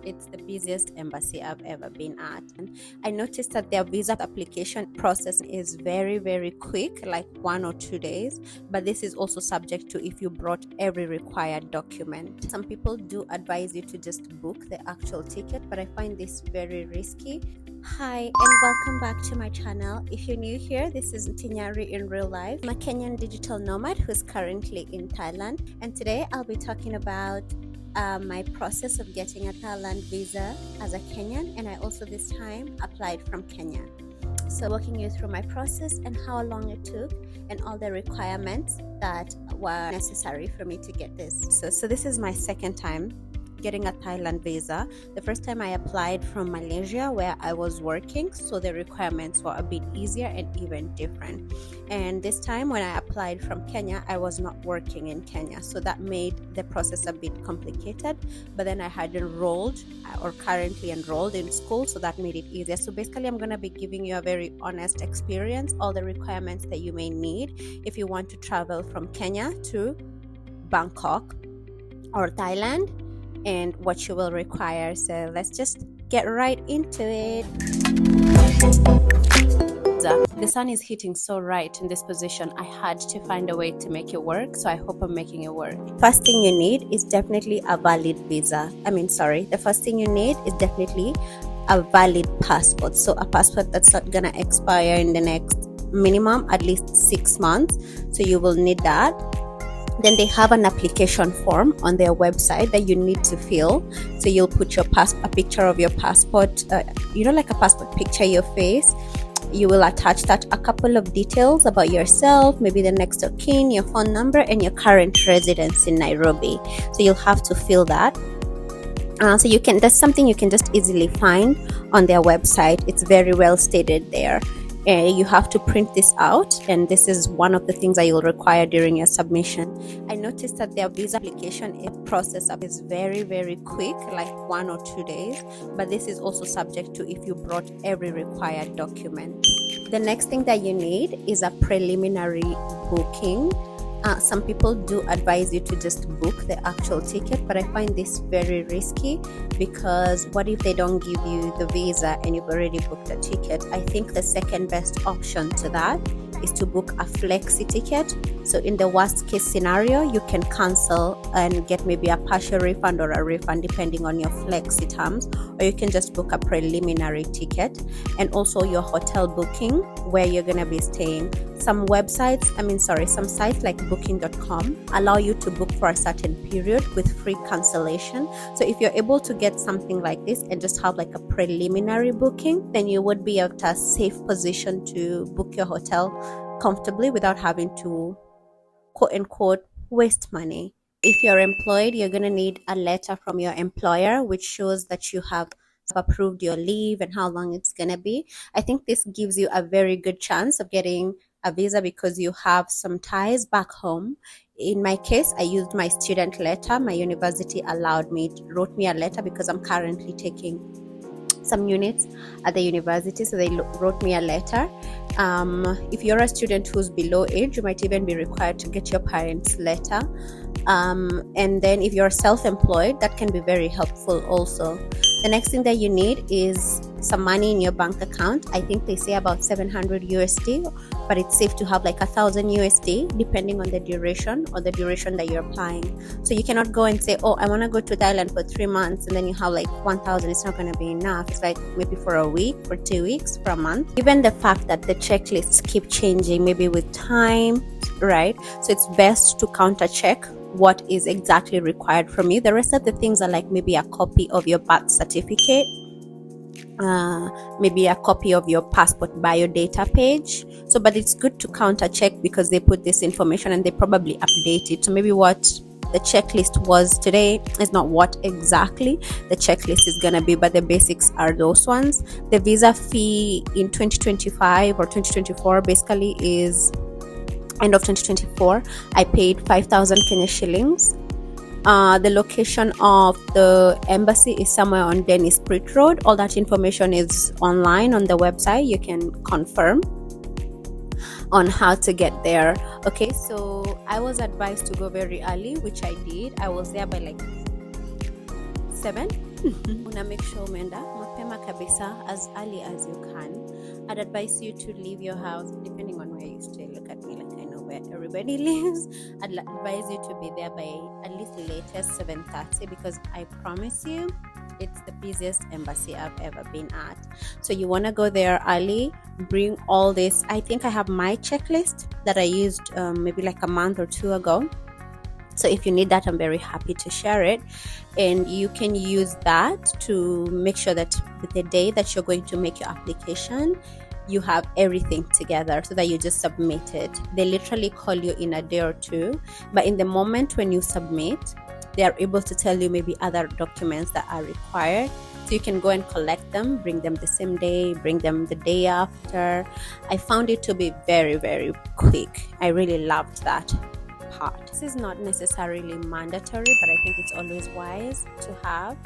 It's the busiest embassy I've ever been at. And I noticed that their visa application process is very, very quick, like 1 or 2 days. But this is also subject to if you brought every required document. Some people do advise you to just book the actual ticket, but I find this very risky. Hi and welcome back to my channel. If you're new here, this is Itinerary in real life. I'm a Kenyan digital nomad who's currently in Thailand, and today I'll be talking about my process of getting a Thailand visa as a Kenyan, and I also this time applied from Kenya. So walking you through my process and how long it took and all the requirements that were necessary for me to get this. So this is my second time getting a Thailand visa. The first time I applied from Malaysia where I was working, so the requirements were a bit easier and even different. And this time when I applied from Kenya, I was not working in Kenya, so that made the process a bit complicated. But then I had enrolled or currently enrolled in school, so that made it easier. So basically I'm going to be giving you a very honest experience, all the requirements that you may need if you want to travel from Kenya to Bangkok or Thailand, and what you will require. So let's just get right into it. The sun is hitting so right in this position. I had to find a way to make it work, so I hope I'm making it work. First thing you need is definitely a valid visa. The first thing you need is definitely a valid passport. So a passport that's not gonna expire in the next minimum at least 6 months. So you will need that. Then they have an application form on their website that you need to fill. So you'll put a picture of your passport, like a passport picture, your face. You will attach that, a couple of details about yourself, maybe the next of kin, your phone number, and your current residence in Nairobi. So you'll have to fill that. That's something you can just easily find on their website. It's very well stated there. You have to print this out, and this is one of the things that you'll require during your submission. I noticed that their visa application process is very, very quick, like 1 or 2 days, but this is also subject to if you brought every required document. The next thing that you need is a preliminary booking. Some people do advise you to just book the actual ticket, but I find this very risky because what if they don't give you the visa and you've already booked a ticket? I think the second best option to that is to book a flexi ticket. So in the worst case scenario, you can cancel and get maybe a partial refund or a refund depending on your flexi terms, or you can just book a preliminary ticket. And also your hotel booking, where you're going to be staying. Some sites like booking.com allow you to book for a certain period with free cancellation. So if you're able to get something like this and just have like a preliminary booking, then you would be at a safe position to book your hotel comfortably without having to, quote unquote, waste money. If you're employed, you're going to need a letter from your employer which shows that you have approved your leave and how long it's going to be. I think this gives you a very good chance of getting a visa because you have some ties back home. In my case, I used my student letter. My university wrote me a letter because I'm currently taking some units at the university, so they wrote me a letter. If you're a student who's below age, you might even be required to get your parents' letter. And then if you're self-employed, that can be very helpful also. The next thing that you need is some money in your bank account. I think they say about 700 USD, but it's safe to have like 1,000 USD depending on the duration that you're applying. So you cannot go and say, oh, I want to go to Thailand for 3 months, and then you have like 1,000. It's not going to be enough. It's like maybe for a week, for 2 weeks, for a month. Given the fact that the checklists keep changing, maybe with time, right? So it's best to counter check what is exactly required from you. The rest of the things are like maybe a copy of your birth certificate, maybe a copy of your passport biodata page. So but it's good to counter check because they put this information and they probably update it. So maybe what the checklist was today is not what exactly the checklist is gonna be, but the basics are those ones. The visa fee in 2025 or 2024 basically is end of 2024. I paid 5,000 Kenya shillings. The location of the embassy is somewhere on Dennis Pritt Road. All that information is online on the website. You can confirm on how to get there. Okay, so I was advised to go very early, which I did. I was there by like 7 Una make sure umeenda mapema kabisa, as early as you can. I'd advise you to leave your house, depending on where you stay. Look at me like I know where everybody lives. I'd advise you to be there by at least latest 7:30, because I promise you it's the busiest embassy I've ever been at. So you want to go there early, bring all this. I think I have my checklist that I used maybe like a month or two ago. So if you need that, I'm very happy to share it, and you can use that to make sure that the day that you're going to make your application, you have everything together so that you just submit it. They literally call you in a day or two, but in the moment when you submit, they are able to tell you maybe other documents that are required. So you can go and collect them, bring them the same day, bring them the day after. I found it to be very, very quick. I really loved that part. This is not necessarily mandatory, but I think it's always wise to have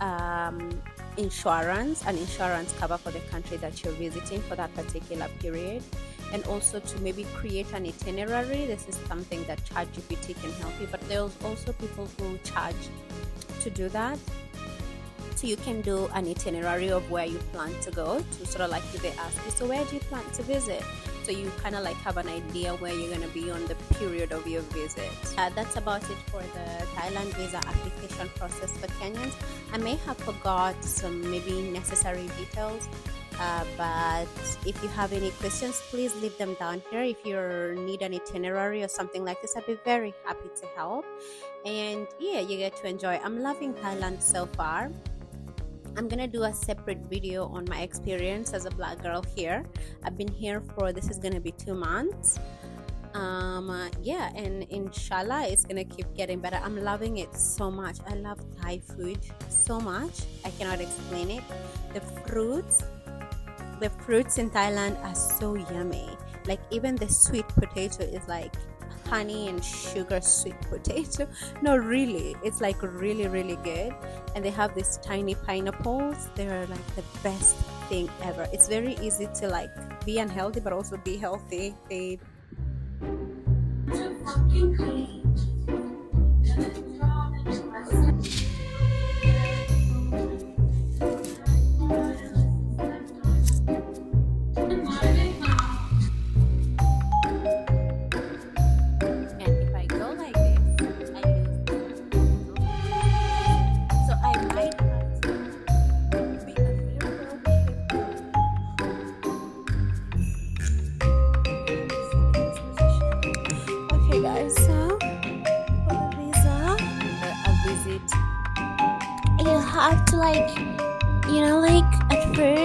an insurance cover for the country that you're visiting for that particular period, and also to maybe create an itinerary. This is something that ChatGPT can help you, but there's also people who charge to do that. So you can do an itinerary of where you plan to go, to sort of like, if they ask you, so where do you plan to visit? So you kind of like have an idea where you're going to be on the period of your visit. That's about it for the Thailand visa application process for Kenyans. I may have forgot some maybe necessary details, but if you have any questions, please leave them down here. If you need an itinerary or something like this, I'd be very happy to help. And yeah, you get to enjoy. I'm loving Thailand so far. I'm gonna do a separate video on my experience as a Black girl here. I've been here for, this is gonna be 2 months. Yeah, and inshallah it's gonna keep getting better. I'm loving it so much. I love Thai food so much, I cannot explain it. The fruits in Thailand are so yummy. Like even the sweet potato is like honey and sugar sweet potato. No, really, it's like really, really good. And they have these tiny pineapples. They're like the best thing ever. It's very easy to like be unhealthy but also be healthy. They guys, so for the visa, a visit, you have to like, like at first